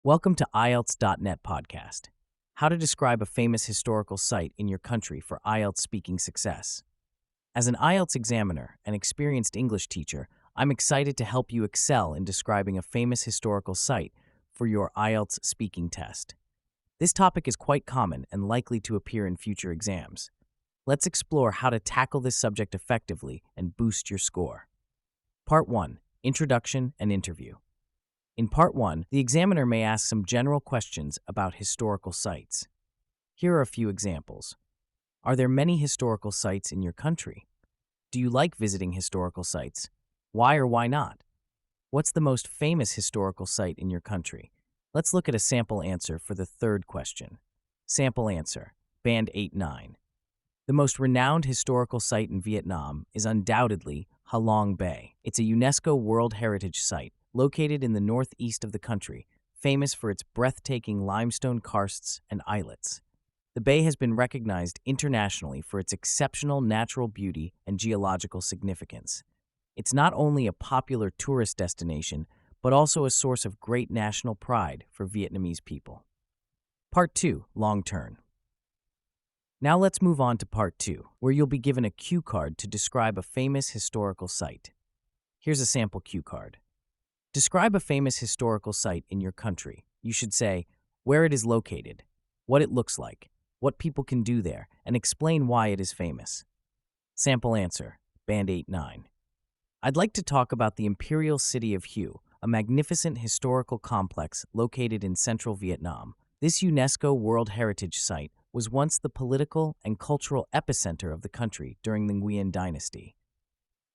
Welcome to IELTS.net podcast. How to describe a famous historical site in your country for IELTS speaking success. As an IELTS examiner and experienced English teacher, I'm excited to help you excel in describing a famous historical site for your IELTS speaking test. This topic is quite common and likely to appear in future exams. Let's explore how to tackle this subject effectively and boost your score. Part 1. Introduction and Interview. In Part 1, the examiner may ask some general questions about historical sites. Here are a few examples. Are there many historical sites in your country? Do you like visiting historical sites? Why or why not? What's the most famous historical site in your country? Let's look at a sample answer for the third question. Sample answer, Band 8-9. The most renowned historical site in Vietnam is undoubtedly Ha Long Bay. It's a UNESCO World Heritage Site located in the northeast of the country, famous for its breathtaking limestone karsts and islets. The bay has been recognized internationally for its exceptional natural beauty and geological significance. It's not only a popular tourist destination, but also a source of great national pride for Vietnamese people. Part 2, Long Turn. Now let's move on to Part 2, where you'll be given a cue card to describe a famous historical site. Here's a sample cue card. Describe a famous historical site in your country. You should say where it is located, what it looks like, what people can do there, and explain why it is famous. Sample answer, Band 8-9. I'd like to talk about the Imperial City of Hue, a magnificent historical complex located in central Vietnam. This UNESCO World Heritage Site was once the political and cultural epicenter of the country during the Nguyen dynasty.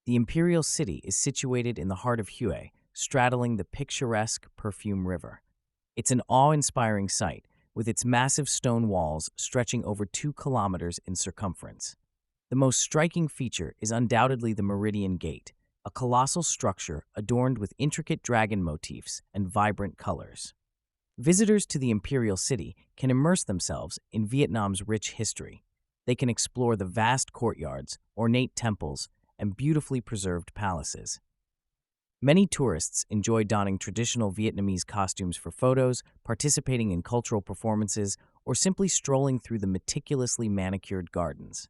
The Imperial City is situated in the heart of Hue, straddling the picturesque Perfume River. It's an awe-inspiring sight, with its massive stone walls stretching over 2 kilometers in circumference. The most striking feature is undoubtedly the Meridian Gate, a colossal structure adorned with intricate dragon motifs and vibrant colors. Visitors to the Imperial City can immerse themselves in Vietnam's rich history. They can explore the vast courtyards, ornate temples, and beautifully preserved palaces. Many tourists enjoy donning traditional Vietnamese costumes for photos, participating in cultural performances, or simply strolling through the meticulously manicured gardens.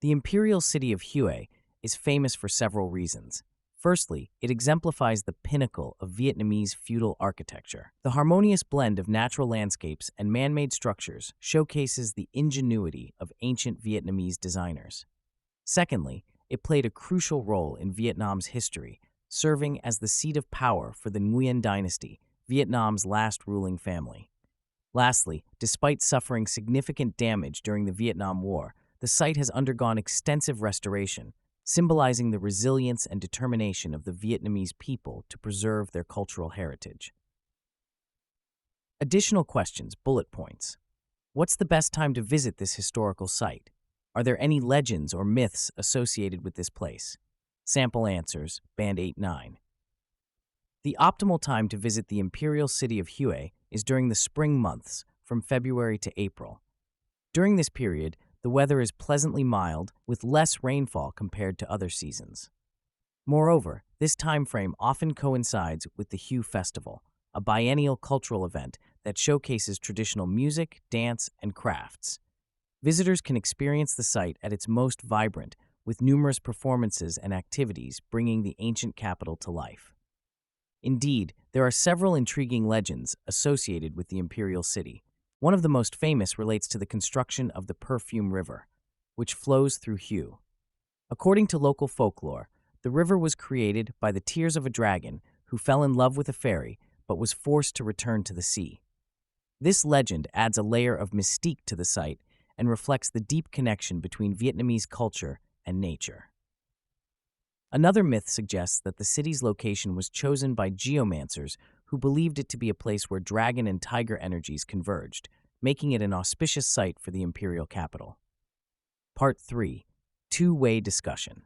The Imperial City of Hue is famous for several reasons. Firstly, it exemplifies the pinnacle of Vietnamese feudal architecture. The harmonious blend of natural landscapes and man-made structures showcases the ingenuity of ancient Vietnamese designers. Secondly, it played a crucial role in Vietnam's history, serving as the seat of power for the Nguyen dynasty, Vietnam's last ruling family. Lastly, despite suffering significant damage during the Vietnam War, the site has undergone extensive restoration, symbolizing the resilience and determination of the Vietnamese people to preserve their cultural heritage. Additional questions, bullet points. What's the best time to visit this historical site? Are there any legends or myths associated with this place? Sample answers, Band 8-9. The optimal time to visit the Imperial City of Hue is during the spring months, from February to April. During this period, the weather is pleasantly mild, with less rainfall compared to other seasons. Moreover, this time frame often coincides with the Hue Festival, a biennial cultural event that showcases traditional music, dance, and crafts. Visitors can experience the site at its most vibrant, with numerous performances and activities bringing the ancient capital to life. Indeed, there are several intriguing legends associated with the Imperial City. One of the most famous relates to the construction of the Perfume River, which flows through Hue. According to local folklore, the river was created by the tears of a dragon who fell in love with a fairy but was forced to return to the sea. This legend adds a layer of mystique to the site and reflects the deep connection between Vietnamese culture and nature. Another myth suggests that the city's location was chosen by geomancers who believed it to be a place where dragon and tiger energies converged, making it an auspicious site for the imperial capital. Part 3. Two-way discussion.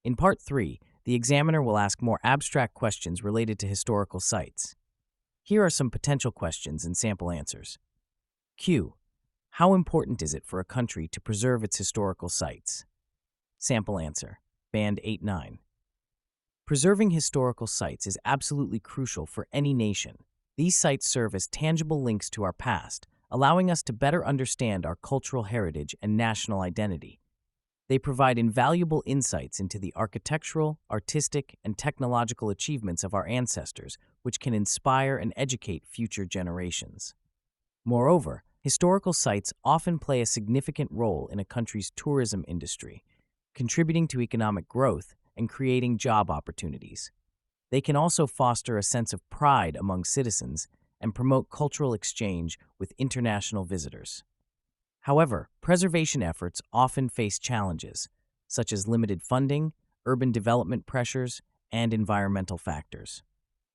In Part 3, the examiner will ask more abstract questions related to historical sites. Here are some potential questions and sample answers. Q. How important is it for a country to preserve its historical sites? Sample answer, Band 8-9. Preserving historical sites is absolutely crucial for any nation. These sites serve as tangible links to our past, allowing us to better understand our cultural heritage and national identity. They provide invaluable insights into the architectural, artistic, and technological achievements of our ancestors, which can inspire and educate future generations. Moreover, historical sites often play a significant role in a country's tourism industry, contributing to economic growth and creating job opportunities. They can also foster a sense of pride among citizens and promote cultural exchange with international visitors. However, preservation efforts often face challenges, such as limited funding, urban development pressures, and environmental factors.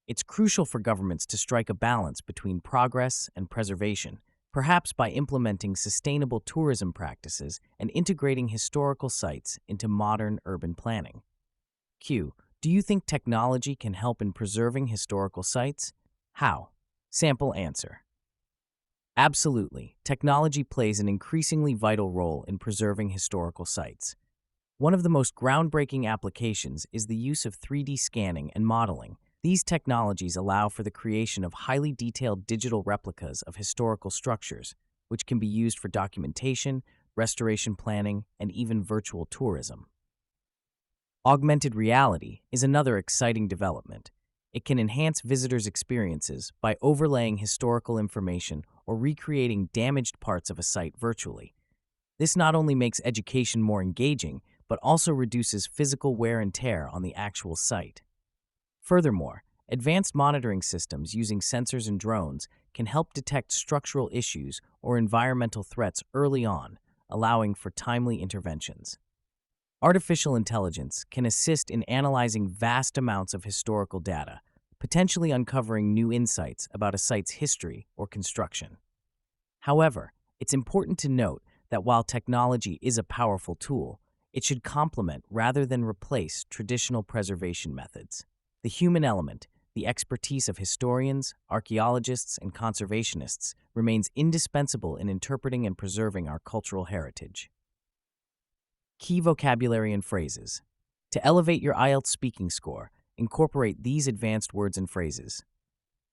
It's crucial for governments to strike a balance between progress and preservation, perhaps by implementing sustainable tourism practices and integrating historical sites into modern urban planning. Q. Do you think technology can help in preserving historical sites? How? Sample answer. Absolutely. Technology plays an increasingly vital role in preserving historical sites. One of the most groundbreaking applications is the use of 3D scanning and modeling. These technologies allow for the creation of highly detailed digital replicas of historical structures, which can be used for documentation, restoration planning, and even virtual tourism. Augmented reality is another exciting development. It can enhance visitors' experiences by overlaying historical information or recreating damaged parts of a site virtually. This not only makes education more engaging, but also reduces physical wear and tear on the actual site. Furthermore, advanced monitoring systems using sensors and drones can help detect structural issues or environmental threats early on, allowing for timely interventions. Artificial intelligence can assist in analyzing vast amounts of historical data, potentially uncovering new insights about a site's history or construction. However, it's important to note that while technology is a powerful tool, it should complement rather than replace traditional preservation methods. The human element, the expertise of historians, archaeologists, and conservationists, remains indispensable in interpreting and preserving our cultural heritage. Key vocabulary and phrases. To elevate your IELTS speaking score, incorporate these advanced words and phrases.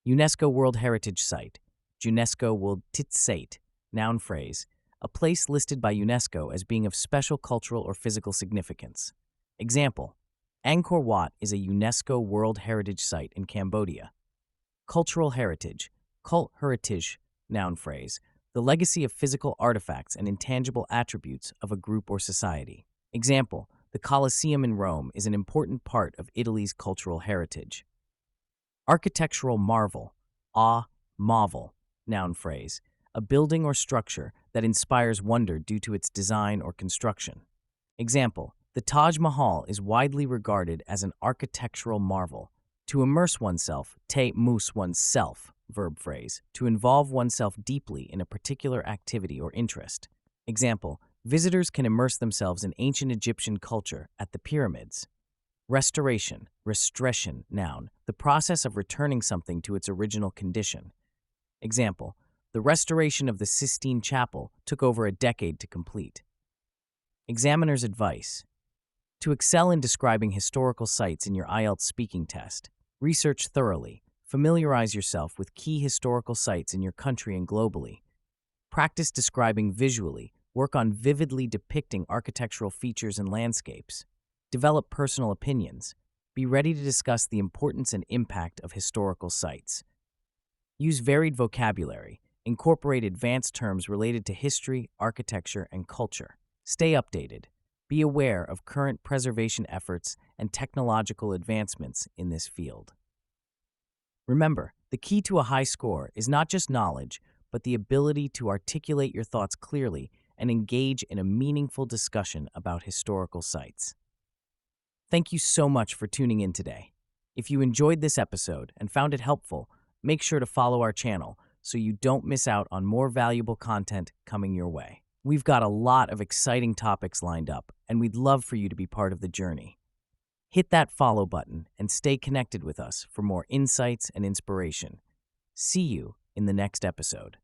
UNESCO World Heritage Site, UNESCO World Site, noun phrase, a place listed by UNESCO as being of special cultural or physical significance. Example, Angkor Wat is a UNESCO World Heritage Site in Cambodia. Cultural heritage, cult heritage, noun phrase, the legacy of physical artifacts and intangible attributes of a group or society. Example, the Colosseum in Rome is an important part of Italy's cultural heritage. Architectural marvel, marvel, noun phrase, a building or structure that inspires wonder due to its design or construction. Example, the Taj Mahal is widely regarded as an architectural marvel. To immerse oneself, mus oneself, verb phrase, to involve oneself deeply in a particular activity or interest. Example, visitors can immerse themselves in ancient Egyptian culture at the pyramids. Restoration, restoration, noun, the process of returning something to its original condition. Example, the restoration of the Sistine Chapel took over a decade to complete. Examiner's advice. To excel in describing historical sites in your IELTS speaking test, research thoroughly. Familiarize yourself with key historical sites in your country and globally. Practice describing visually. Work on vividly depicting architectural features and landscapes. Develop personal opinions. Be ready to discuss the importance and impact of historical sites. Use varied vocabulary. Incorporate advanced terms related to history, architecture, and culture. Stay updated. Be aware of current preservation efforts and technological advancements in this field. Remember, the key to a high score is not just knowledge, but the ability to articulate your thoughts clearly and engage in a meaningful discussion about historical sites. Thank you so much for tuning in today. If you enjoyed this episode and found it helpful, make sure to follow our channel so you don't miss out on more valuable content coming your way. We've got a lot of exciting topics lined up, and we'd love for you to be part of the journey. Hit that follow button and stay connected with us for more insights and inspiration. See you in the next episode.